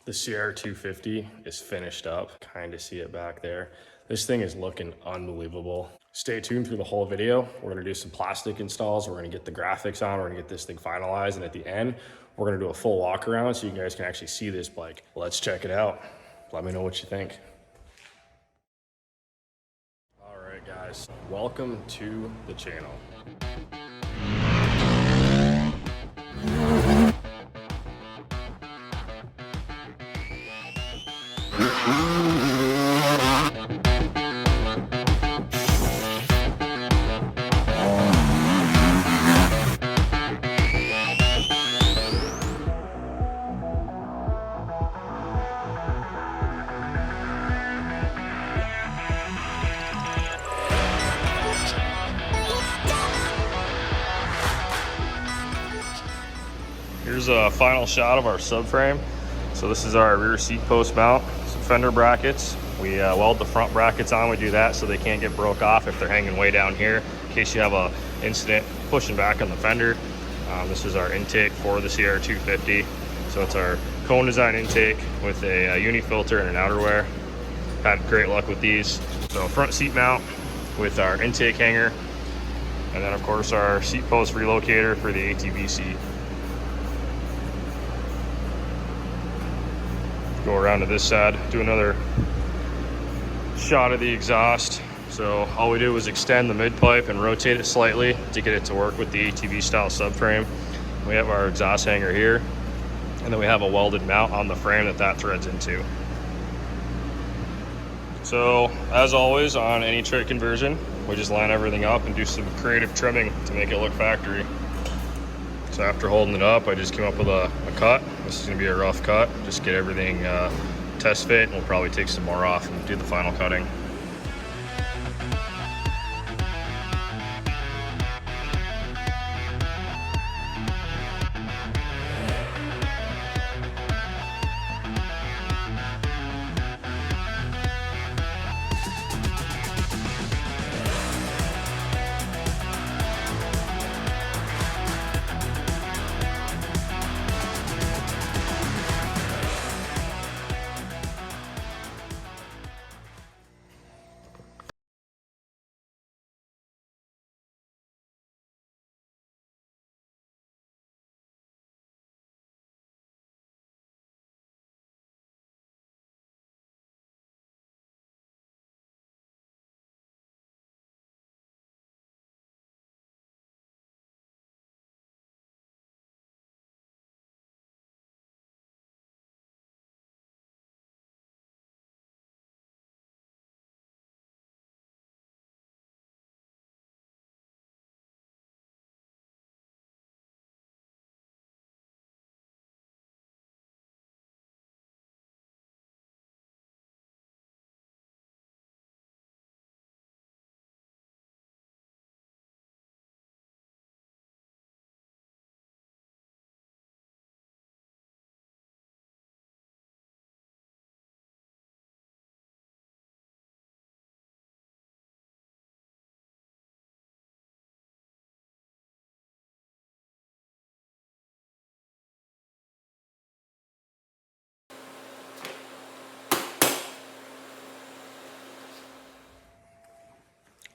The CR250 is finished up. Kind of see it back there. This thing is looking unbelievable. Stay tuned through the whole video. We're gonna do some plastic installs. We're gonna get the graphics on. We're gonna get this thing finalized. And at the end, we're gonna do a full walk around so you guys can actually see this bike. Let's check it out. Let me know what you think. All right, guys, welcome to the channel. Here's a final shot of our subframe. So this is our rear seat post mount, some fender brackets. We weld the front brackets on. We do that so they can't get broke off if they're hanging way down here, in case you have a incident pushing back on the fender. This is our intake for the CR250. So it's our cone design intake with a uni filter and an outerwear. Had great luck with these. So front seat mount with our intake hanger, and then of course our seat post relocator for the ATV seat. Go around to this side, do another shot of the exhaust. So all we did was extend the mid pipe and rotate it slightly to get it to work with the ATV style subframe. We have our exhaust hanger here, and then we have a welded mount on the frame that threads into. So as always on any trait conversion, we just line everything up and do some creative trimming to make it look factory. So after holding it up, I just came up with a cut. This is gonna be a rough cut. Just get everything test fit, and we'll probably take some more off and do the final cutting.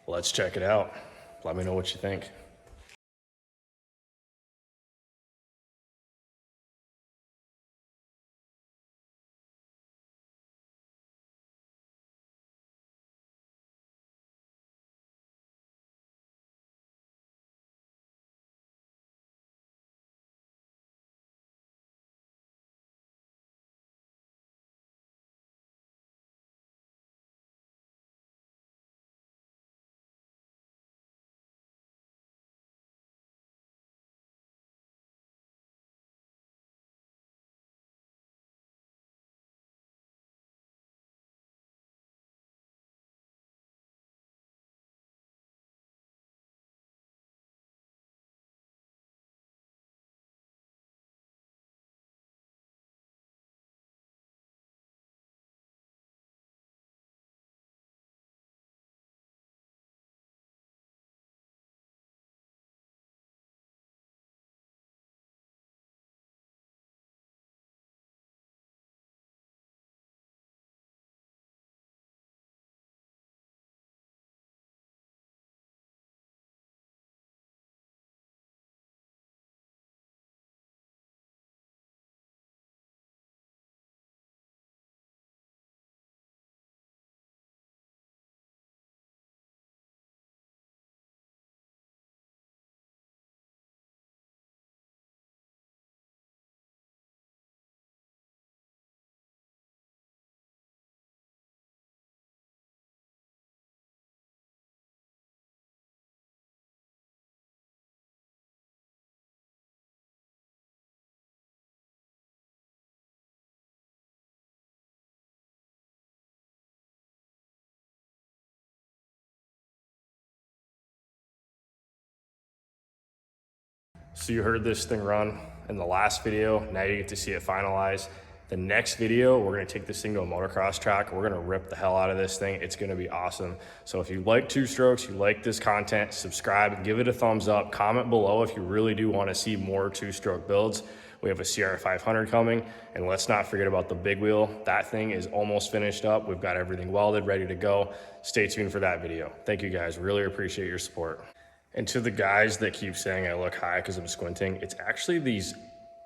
Let's check it out. Let me know what you think. So you heard this thing run in the last video. Now you get to see it finalized. The next video, we're gonna take this thing to a motocross track. We're gonna rip the hell out of this thing. It's gonna be awesome. So if you like two strokes, you like this content, subscribe, give it a thumbs up, comment below if you really do wanna see more two-stroke builds. We have a CR500 coming, and let's not forget about the big wheel. That thing is almost finished up. We've got everything welded, ready to go. Stay tuned for that video. Thank you guys, really appreciate your support. And to the guys that keep saying I look high because I'm squinting, it's actually these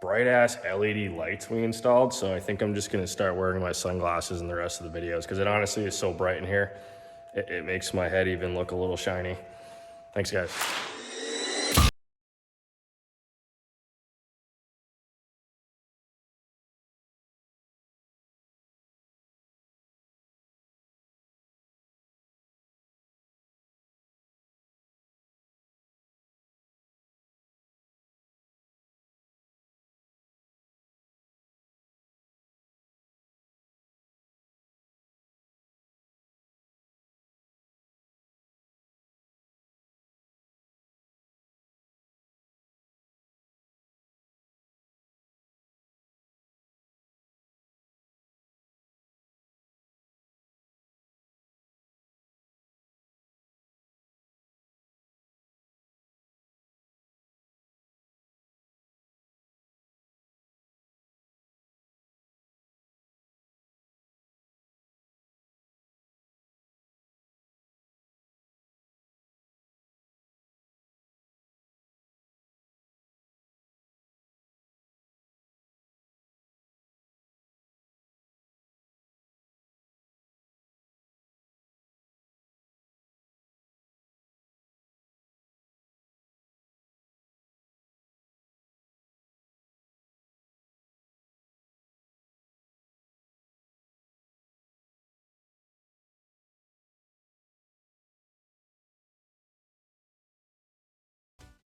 bright ass LED lights we installed. So I think I'm just gonna start wearing my sunglasses in the rest of the videos because it honestly is so bright in here. It makes my head even look a little shiny. Thanks guys.